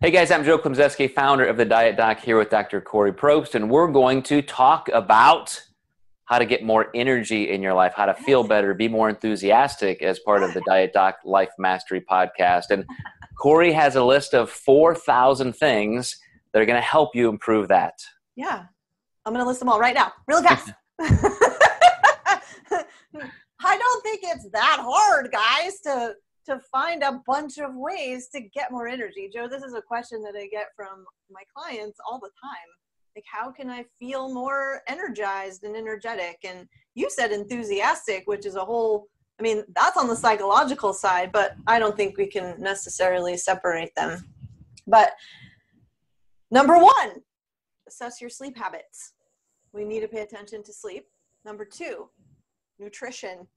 Hey guys, I'm Joe Klemczewski, founder of The Diet Doc, here with Dr. Kori Propst, and we're going to talk about how to get more energy in your life, how to feel better, be more enthusiastic as part of the Diet Doc Life Mastery podcast. And Kori has a list of 4,000 things that are going to help you improve that. Yeah, I'm going to list them all right now, really fast. I don't think it's that hard, guys, to find a bunch of ways to get more energy. Joe, this is a question that I get from my clients all the time. Like, how can I feel more energized and energetic? And you said enthusiastic, which is a whole, I mean, that's on the psychological side, but I don't think we can necessarily separate them. But number one, assess your sleep habits. We need to pay attention to sleep. Number two, nutrition.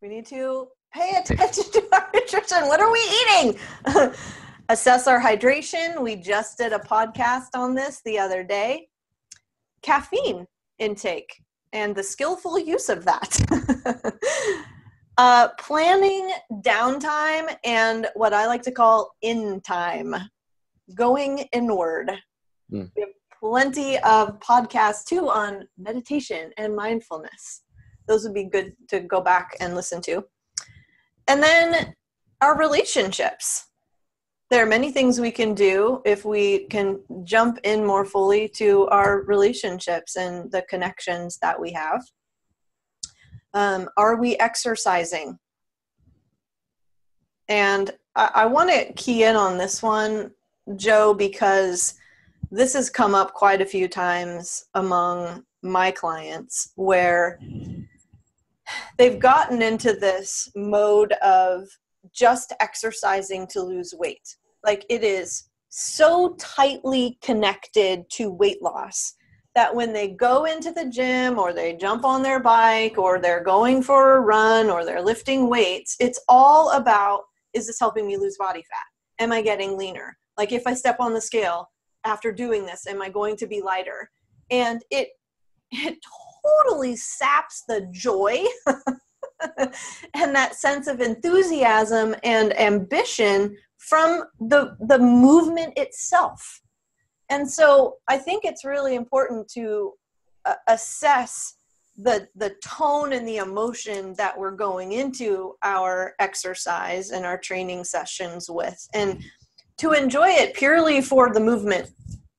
We need to pay attention to our nutrition. What are we eating? Assess our hydration. We just did a podcast on this the other day. Caffeine intake and the skillful use of that. Planning downtime and what I like to call in time. Going inward. We have plenty of podcasts too on meditation and mindfulness. Those would be good to go back and listen to. And then our relationships. There are many things we can do if we can jump in more fully to our relationships and the connections that we have. Are we exercising? And I want to key in on this one, Joe, because this has come up quite a few times among my clients where they've gotten into this mode of just exercising to lose weight. Like, it is so tightly connected to weight loss that when they go into the gym or they jump on their bike or they're going for a run or they're lifting weights, it's all about, is this helping me lose body fat? Am I getting leaner? Like, if I step on the scale after doing this, am I going to be lighter? And it totally saps the joy and that sense of enthusiasm and ambition from the movement itself. And so I think it's really important to assess the tone and the emotion that we're going into our exercise and our training sessions with, and to enjoy it purely for the movement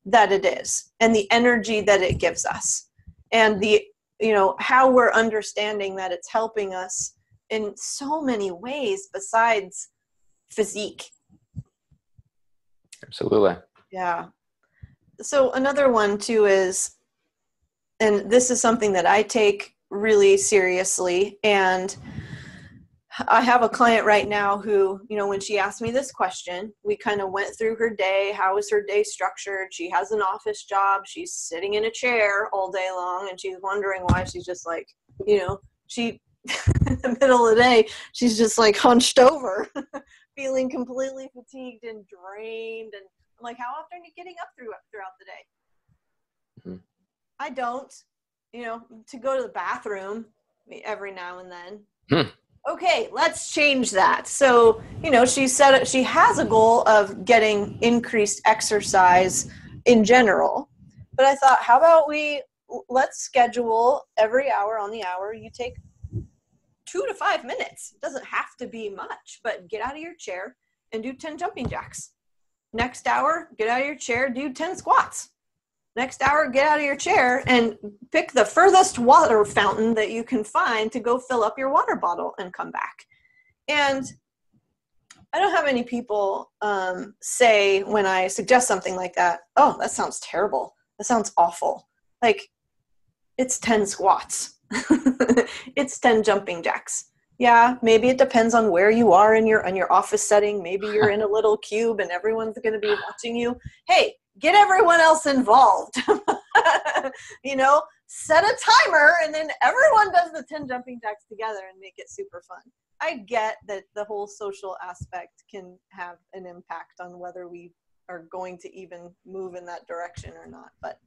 that it is and the energy that it gives us. And how we're understanding that it's helping us in so many ways besides physique. Absolutely. Yeah. So another one too is, and this is something that I take really seriously, and I have a client right now who, when she asked me this question, we kind of went through her day. How is her day structured? She has an office job. She's sitting in a chair all day long, and she's wondering why she's just like, she, in the middle of the day, she's just like hunched over, feeling completely fatigued and drained. And I'm like, how often are you getting up throughout the day? Mm-hmm. I don't, to go to the bathroom every now and then. Okay, let's change that. So, she said she has a goal of getting increased exercise in general. But I thought, how about let's schedule every hour on the hour, you take 2 to 5 minutes. It doesn't have to be much, but get out of your chair and do 10 jumping jacks. Next hour, get out of your chair, do 10 squats. Next hour, get out of your chair and pick the furthest water fountain that you can find to go fill up your water bottle and come back. And I don't have any people say when I suggest something like that, oh, that sounds terrible. That sounds awful. Like, it's 10 squats. It's 10 jumping jacks. Yeah, maybe it depends on where you are in your office setting. Maybe you're in a little cube and everyone's going to be watching you. Hey, get everyone else involved. Set a timer and then everyone does the 10 jumping jacks together and make it super fun. I get that the whole social aspect can have an impact on whether we are going to even move in that direction or not. But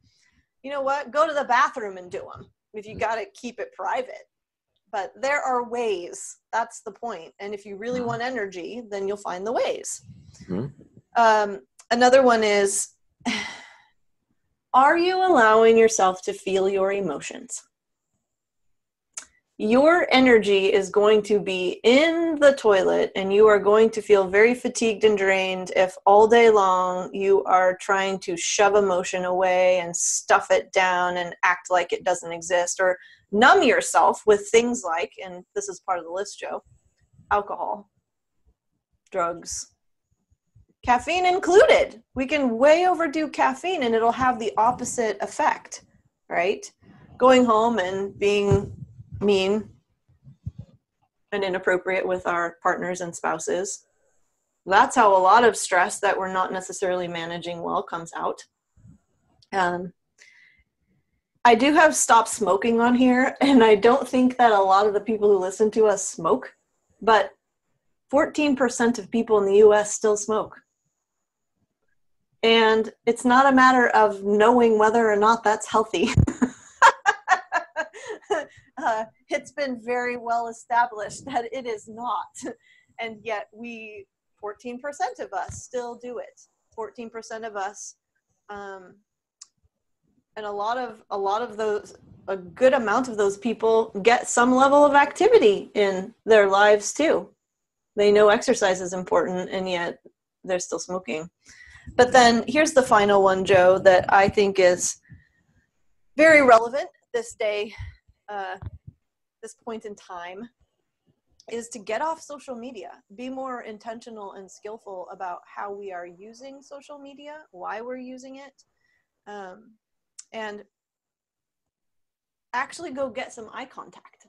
you know what? Go to the bathroom and do them. If you got to keep it private, but there are ways. That's the point. And if you really want energy, then you'll find the ways. Another one is, are you allowing yourself to feel your emotions? Your energy is going to be in the toilet, and you are going to feel very fatigued and drained if all day long you are trying to shove emotion away and stuff it down and act like it doesn't exist, or numb yourself with things like, and this is part of the list, Joe, alcohol, drugs, caffeine included. We can way overdo caffeine and it'll have the opposite effect, right? Going home and being mean and inappropriate with our partners and spouses. That's how a lot of stress that we're not necessarily managing well comes out. I do have stop smoking on here, and I don't think that a lot of the people who listen to us smoke, but 14% of people in the US still smoke. And it's not a matter of knowing whether or not that's healthy. It's been very well established that it is not. And yet 14% of us still do it. 14% of us, and a lot of those, a good amount of those people get some level of activity in their lives too. They know exercise is important, and yet they're still smoking. But then here's the final one, Joe, that I think is very relevant this day, this point in time, is to get off social media. Be more intentional and skillful about how we are using social media, why we're using it, and actually go get some eye contact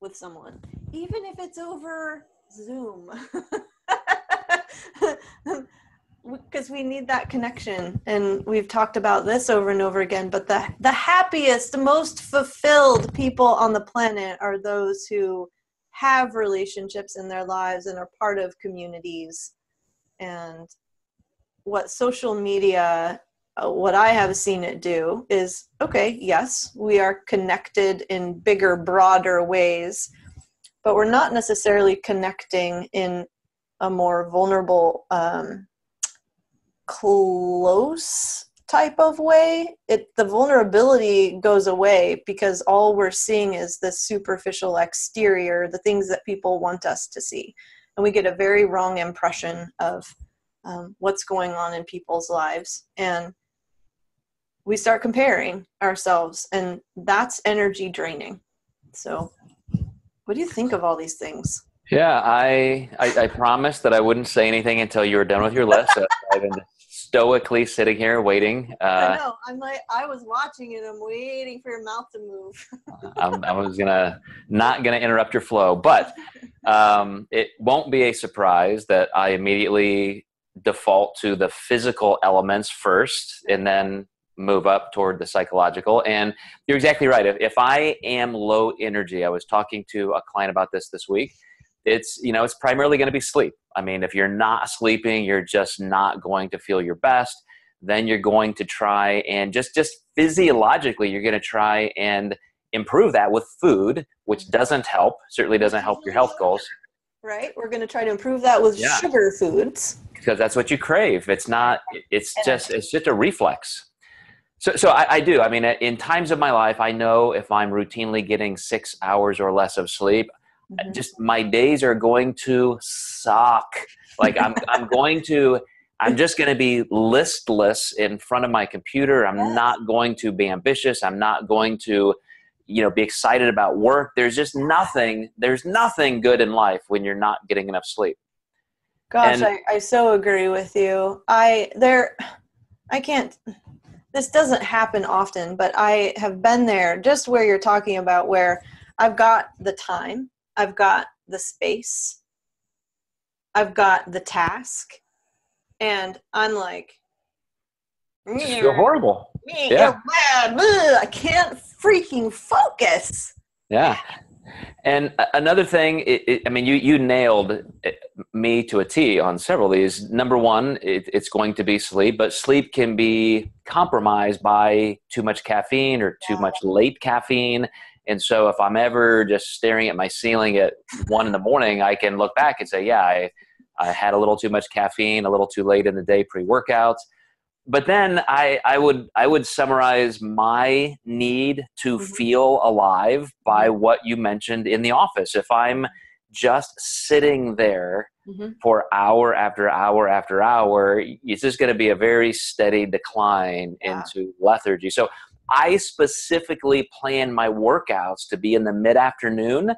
with someone, even if it's over Zoom. Because we need that connection, and we've talked about this over and over again, but the happiest, most fulfilled people on the planet are those who have relationships in their lives and are part of communities. And what social media, what I have seen it do is, okay, yes, we are connected in bigger, broader ways, but we're not necessarily connecting in a more vulnerable, close type of way. The vulnerability goes away because all we're seeing is the superficial exterior, the things that people want us to see. And we get a very wrong impression of what's going on in people's lives. And we start comparing ourselves, and that's energy draining. So what do you think of all these things? Yeah, I promised that I wouldn't say anything until you were done with your list. So I've been stoically sitting here waiting. I know. I'm like, I was watching it. I'm waiting for your mouth to move. I was not gonna interrupt your flow, but it won't be a surprise that I immediately default to the physical elements first, and then move up toward the psychological. And you're exactly right. If I am low energy, I was talking to a client about this week. It's primarily going to be sleep. I mean, if you're not sleeping, you're just not going to feel your best. Then you're going to try and just physiologically, you're going to try and improve that with food, which doesn't help, certainly doesn't help your health goals. Right. We're going to try to improve that with sugar foods. Because that's what you crave. It's just a reflex. So I do. I mean, in times of my life, I know if I'm routinely getting 6 hours or less of sleep, just my days are going to suck. Like I'm just going to be listless in front of my computer. I'm not going to be ambitious. I'm not going to, be excited about work. There's nothing good in life when you're not getting enough sleep. Gosh, I so agree with you. This doesn't happen often, but I have been there just where you're talking about, where I've got the time, I've got the space, I've got the task, and I'm like, you just feel horrible. Yeah. I can't freaking focus. Yeah. And another thing, you nailed me to a T on several of these. Number one, it's going to be sleep, but sleep can be compromised by too much caffeine or too much late caffeine. And so if I'm ever just staring at my ceiling at 1 a.m, I can look back and say, yeah, I had a little too much caffeine, a little too late in the day pre-workouts. But then I would summarize my need to feel alive by what you mentioned in the office. If I'm just sitting there for hour after hour after hour, it's just going to be a very steady decline into lethargy. So I specifically plan my workouts to be in the mid-afternoon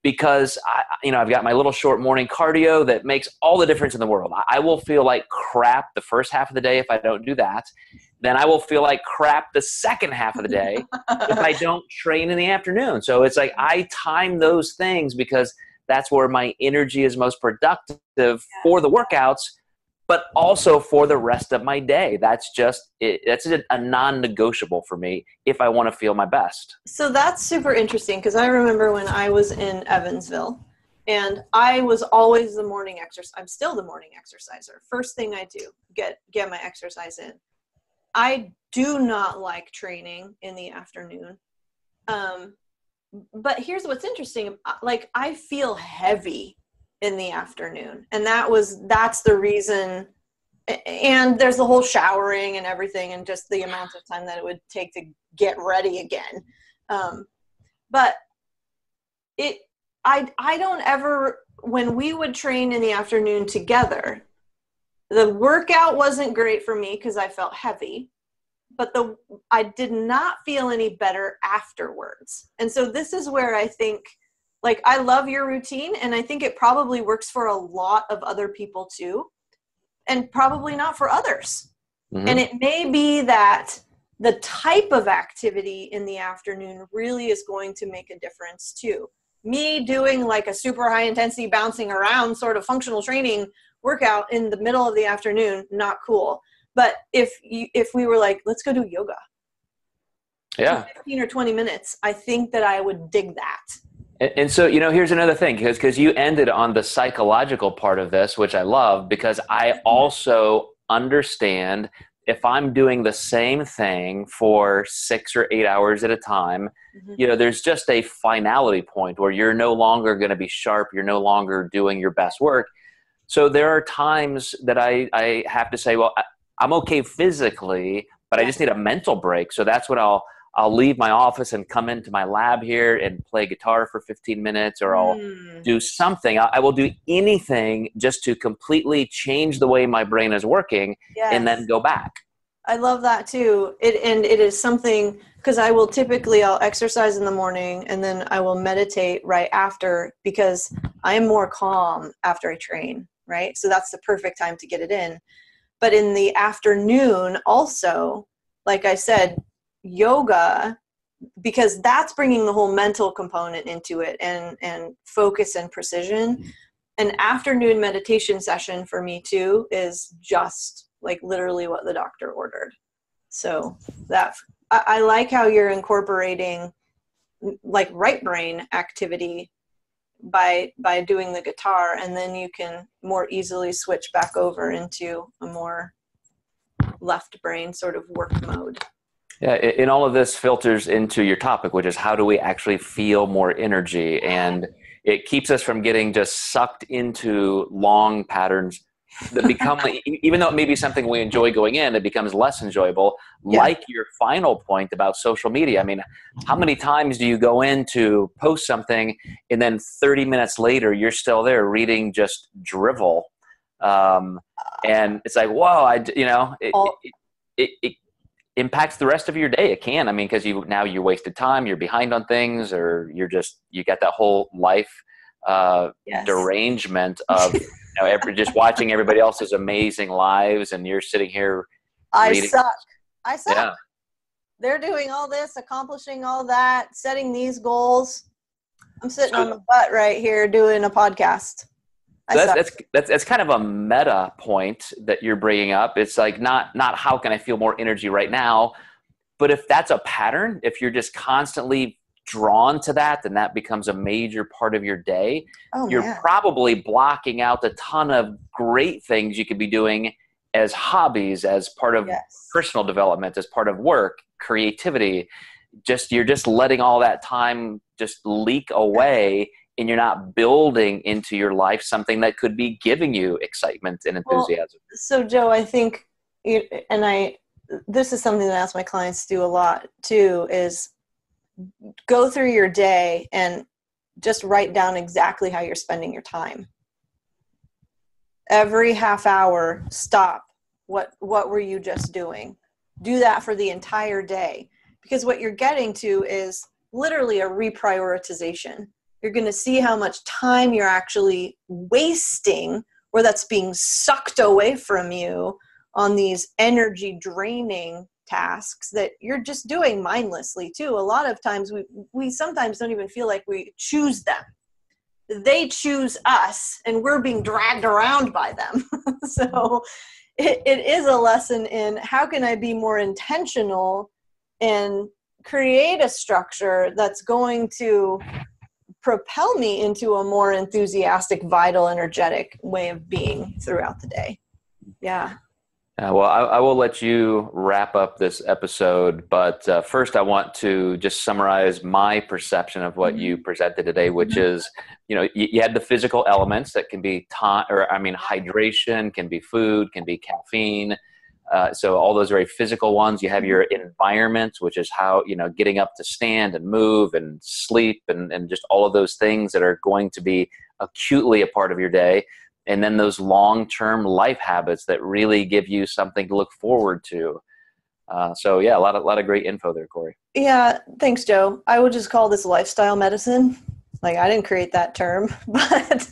because I've got my little short morning cardio that makes all the difference in the world. I will feel like crap the first half of the day if I don't do that. Then I will feel like crap the second half of the day if I don't train in the afternoon. So it's like I time those things because that's where my energy is most productive for the workouts, but also for the rest of my day. That's just it. That's a non-negotiable for me if I want to feel my best. So that's super interesting because I remember when I was in Evansville and I was always the morning exercise. I'm still the morning exerciser. First thing I do, get my exercise in. I do not like training in the afternoon. But here's what's interesting. Like I feel heavy in the afternoon. And that's the reason. And there's the whole showering and everything and just the amount of time that it would take to get ready again. But I don't ever, when we would train in the afternoon together, the workout wasn't great for me because I felt heavy, but I did not feel any better afterwards. And so this is where I think, like, I love your routine, and I think it probably works for a lot of other people too, and probably not for others. And it may be that the type of activity in the afternoon really is going to make a difference too. Me doing like a super high intensity bouncing around sort of functional training workout in the middle of the afternoon, not cool. But if we were like, let's go do yoga. For 15 or 20 minutes, I think that I would dig that. And so, here's another thing, because you ended on the psychological part of this, which I love, because I also understand if I'm doing the same thing for 6 or 8 hours at a time, there's just a finality point where you're no longer going to be sharp. You're no longer doing your best work. So there are times that I have to say, well, I'm okay physically, but I just need a mental break. So that's when I'll leave my office and come into my lab here and play guitar for 15 minutes, or I'll do something. I will do anything just to completely change the way my brain is working and then go back. I love that too. It is something, because I'll exercise in the morning and then I will meditate right after, because I am more calm after I train, right? So that's the perfect time to get it in. But in the afternoon also, like I said, yoga, because that's bringing the whole mental component into it and focus and precision. An afternoon meditation session for me too is just like literally what the doctor ordered. So that I like how you're incorporating like right brain activity by doing the guitar, and then you can more easily switch back over into a more left brain sort of work mode. Yeah, and all of this filters into your topic, which is how do we actually feel more energy? And it keeps us from getting just sucked into long patterns that become, even though it may be something we enjoy going in, it becomes less enjoyable. Like your final point about social media. I mean, how many times do you go in to post something and then 30 minutes later, you're still there reading just drivel? And it's like, whoa, it impacts the rest of your day. It can. I mean, because you wasted time, you're behind on things, or you got that whole life derangement of just watching everybody else's amazing lives, and you're sitting here reading. I suck. Yeah. They're doing all this, accomplishing all that, setting these goals. I'm sitting on the butt right here doing a podcast. That's kind of a meta point that you're bringing up. It's like not how can I feel more energy right now, but if that's a pattern, if you're just constantly drawn to that, then that becomes a major part of your day. You're probably blocking out a ton of great things you could be doing as hobbies, as part of personal development, as part of work, creativity. you're just letting all that time just leak away, and you're not building into your life something that could be giving you excitement and enthusiasm. Well, so Joe, I think, this is something that I ask my clients to do a lot too, is go through your day and just write down exactly how you're spending your time. Every half hour, stop. What were you just doing? Do that for the entire day. Because what you're getting to is literally a reprioritization. You're going to see how much time you're actually wasting, or that's being sucked away from you on these energy draining tasks that you're just doing mindlessly too. A lot of times we sometimes don't even feel like we choose them. They choose us, and we're being dragged around by them. So it is a lesson in how can I be more intentional and create a structure that's going to propel me into a more enthusiastic, vital, energetic way of being throughout the day. Yeah. Well, I will let you wrap up this episode, but first I want to just summarize my perception of what you presented today, which is, you had the physical elements that can be hydration, can be food, can be caffeine. So all those very physical ones. You have your environment, which is how, getting up to stand and move and sleep and just all of those things that are going to be acutely a part of your day. And then those long-term life habits that really give you something to look forward to. So yeah, a lot of great info there, Kori. Yeah, thanks, Joe. I would just call this lifestyle medicine. Like, I didn't create that term, but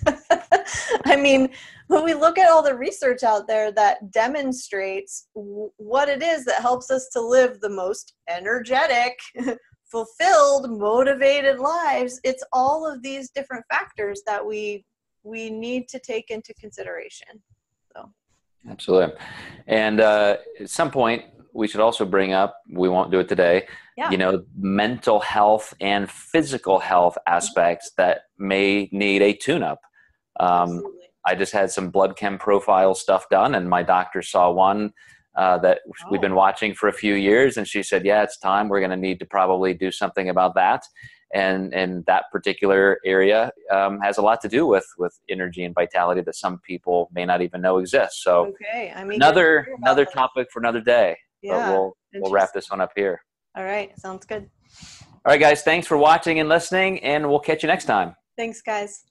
I mean, when we look at all the research out there that demonstrates what it is that helps us to live the most energetic, fulfilled, motivated lives, it's all of these different factors that we need to take into consideration. So, absolutely. And at some point, we should also bring up, we won't do it today, mental health and physical health aspects that may need a tune-up. I just had some blood chem profile stuff done, and my doctor saw one that we've been watching for a few years, and she said, yeah, it's time. We're going to need to probably do something about that. And that particular area has a lot to do with energy and vitality that some people may not even know exists. So another topic for another day. Yeah, but we'll wrap this one up here. All right. Sounds good. All right, guys. Thanks for watching and listening, and we'll catch you next time. Thanks, guys.